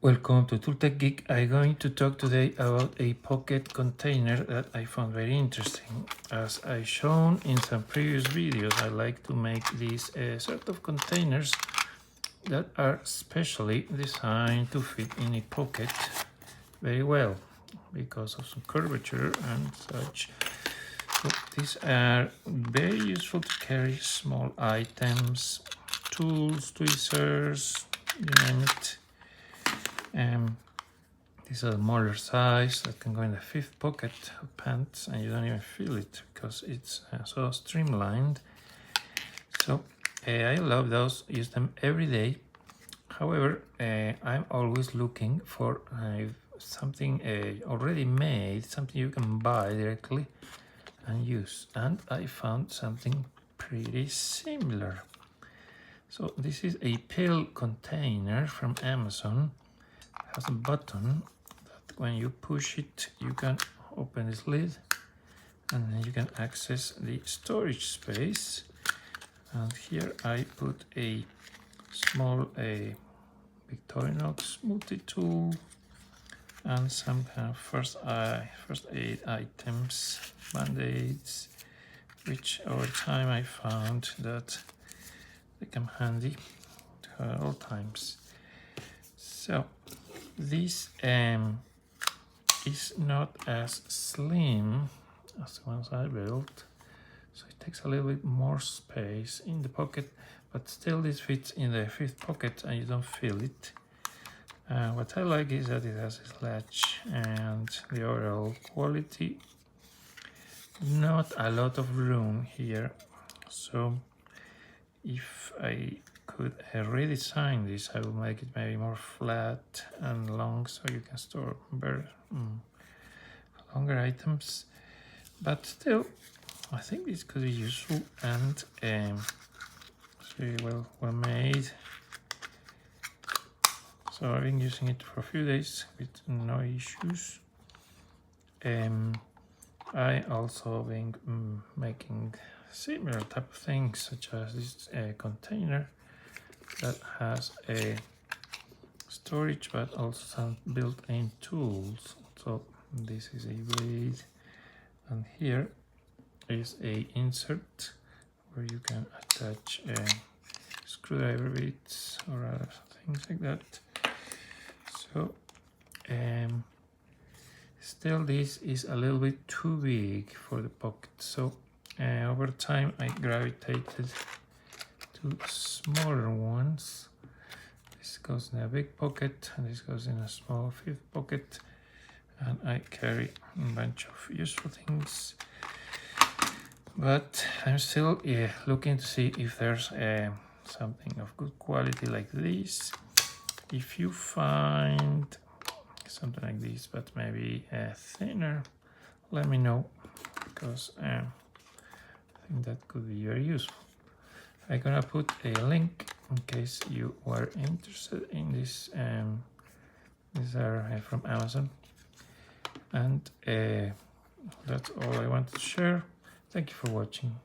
Welcome to Tooltech Geek. I'm going to talk today about a pocket container that I found very interesting. As I shown in some previous videos, I like to make these sort of containers that are specially designed to fit in a pocket very well because of some curvature and such. So these are very useful to carry small items, tools, tweezers, you name it. These are smaller size that can go in the fifth pocket of pants and you don't even feel it because it's so streamlined. So I love those, use them every day. However, I'm always looking for something already made, something you can buy directly and use. And I found something pretty similar. So this is a pill container from Amazon. It has a button that when you push it, you can open this lid and then you can access the storage space. And here I put a small Victorinox multi-tool and some kind of first aid items, band-aids, which over time I found that they come handy at all times. So this is not as slim as the ones I built, so it takes a little bit more space in the pocket, but still this fits in the fifth pocket and you don't feel it. What I like is that it has this latch and the overall quality. Not a lot of room here, so if I could redesign this, I would make it maybe more flat and long so you can store longer items. But still, I think this could be useful and it's very well made. So I've been using it for a few days with no issues. I also been making similar type of things, such as this container that has a storage but also some built-in tools. So this is a blade and here is a insert where you can attach screwdriver bits or other things like that. So still this is a little bit too big for the pocket, so over time I gravitated to smaller ones. This goes in a big pocket and this goes in a small fifth pocket, and I carry a bunch of useful things. But I'm still looking to see if there's something of good quality like this. If you find something like this but maybe thinner, let me know, because I think that could be very useful. I'm gonna put a link in case you were interested in this. These are from Amazon, and that's all I wanted to share. Thank you for watching.